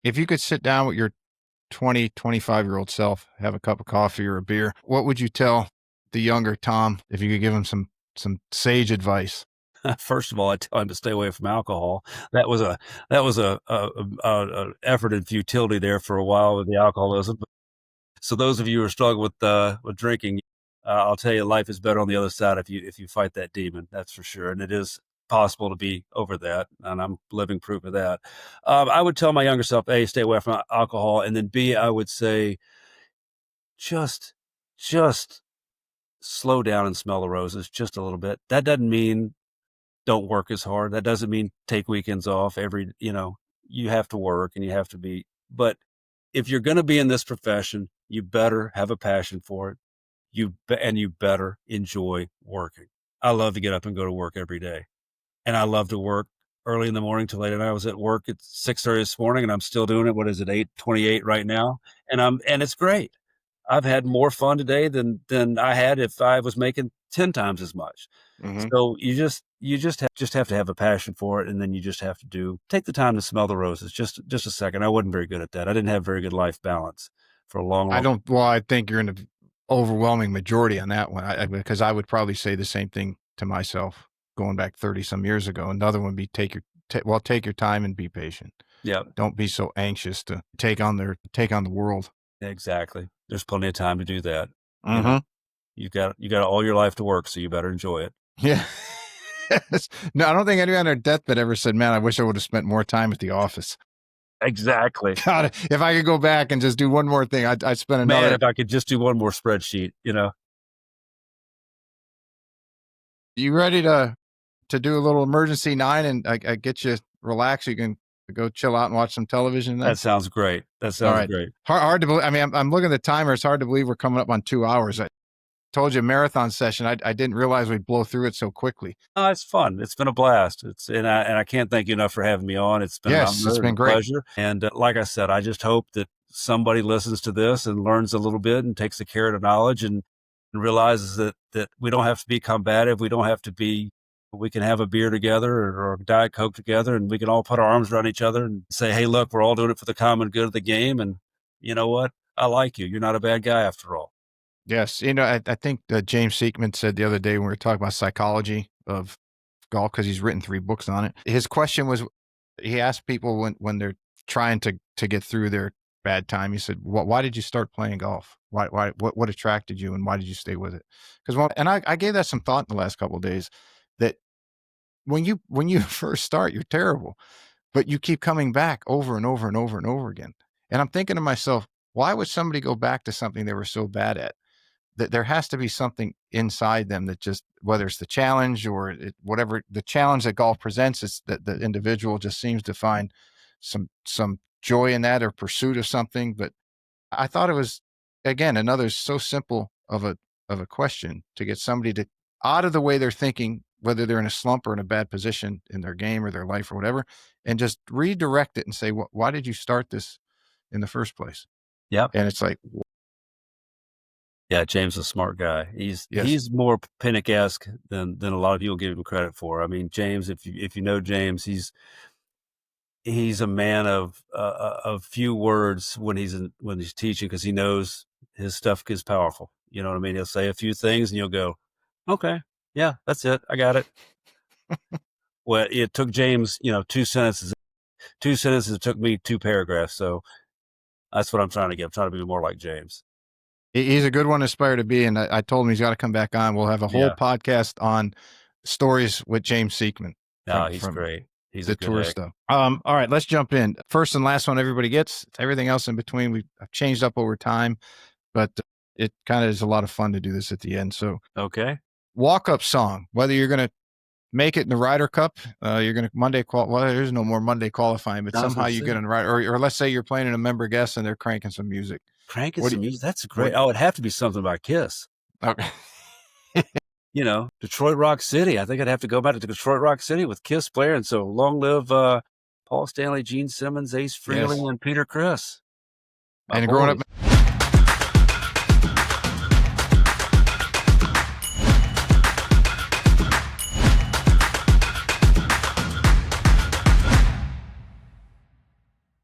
If you could sit down with your 20, 25-year-old self, have a cup of coffee or a beer, what would you tell the younger Tom if you could give him some sage advice? First of all, I tell him to stay away from alcohol. That was a effort in futility there for a while with the alcoholism. So those of you who are struggling with drinking, I'll tell you, life is better on the other side if you fight that demon. That's for sure, and it is possible to be over that, and I'm living proof of that. I would tell my younger self, A, stay away from alcohol, and then B, I would say, just slow down and smell the roses just a little bit. That doesn't mean don't work as hard. That doesn't mean take weekends off. You have to work and you have to be, but if you're going to be in this profession, you better have a passion for it. You better enjoy working. I love to get up and go to work every day. And I love to work early in the morning till late at night. I was at work at 6:30 this morning and I'm still doing it. What is it? 8:28 right now. And it's great. I've had more fun today than I had if I was making 10 times as much. Mm-hmm. So you just have to have a passion for it, and then you just have to take the time to smell the roses. Just a second. I wasn't very good at that. I didn't have very good life balance for a long time. I think you're in the overwhelming majority on that one, because I would probably say the same thing to myself going back 30 some years ago. Another one would be take your time and be patient. Yeah. Don't be so anxious to take on the world. Exactly. There's plenty of time to do that. Mm-hmm. You got all your life to work, so you better enjoy it. Yeah. No, I don't think anyone on their deathbed ever said, man, I wish I would have spent more time at the office. Exactly. God, if I could go back and just do one more thing, I'd spend another. Man, if I could just do one more spreadsheet, You ready to do a little emergency 9 and I get you relaxed? You can go chill out and watch some television. That sounds great. Great. Hard to believe. I mean, I'm looking at the timer. It's hard to believe we're coming up on 2 hours. I told you marathon session. I didn't realize we'd blow through it so quickly. Oh, it's fun. It's been a blast. And I can't thank you enough for having me on. It's been been great. Pleasure. And like I said, I just hope that somebody listens to this and learns a little bit and takes a carrot of knowledge and realizes that we don't have to be combative. We can have a beer together or a Diet Coke together, and we can all put our arms around each other and say, hey, look, we're all doing it for the common good of the game. And you know what? I like you. You're not a bad guy after all. Yes. I think James Siekman said the other day when we were talking about psychology of golf, because he's written 3 books on it. His question was, he asked people when they're trying to get through their bad time, he said, why did you start playing golf? What attracted you and why did you stay with it? And I gave that some thought in the last couple of days, that when you first start, you're terrible, but you keep coming back over and over and over and over again. And I'm thinking to myself, why would somebody go back to something they were so bad at? That there has to be something inside them that just, whether it's the challenge or whatever the challenge that golf presents, is that the individual just seems to find some joy in that or pursuit of something. But I thought it was, again, another so simple of a question to get somebody to out of the way they're thinking, whether they're in a slump or in a bad position in their game or their life or whatever, and just redirect it and say, why did you start this in the first place? Yeah. And it's like, yeah, James is a smart guy. He's more Pinnock-esque than a lot of people give him credit for. I mean, James, if you know James, he's a man of few words when he's teaching, because he knows his stuff is powerful. You know what I mean? He'll say a few things and you'll go, okay, yeah, that's it. I got it. Well, it took James, 2 sentences. 2 sentences took me 2 paragraphs. So that's what I'm trying to get. I'm trying to be more like James. He's a good one to aspire to be. And I told him he's got to come back on. We'll have a whole podcast on stories with James Siekman. He's great. He's the tour stuff. All right, let's jump in. First and last one everybody gets. Everything else in between I've changed up over time, but it kind of is a lot of fun to do this at the end. So okay, walk-up song. Whether you're going to make it in the Ryder Cup, you're going to Monday well, there's no more Monday qualifying, but somehow you get in the Ryder, or let's say you're playing in a member guest and they're cranking some music. Music. That's great. It'd have to be something by Kiss. Okay. Detroit Rock City. I think I'd have to go back to Detroit Rock City with Kiss player. And so long live Paul Stanley, Gene Simmons, Ace Frehley, and Peter Criss. And growing up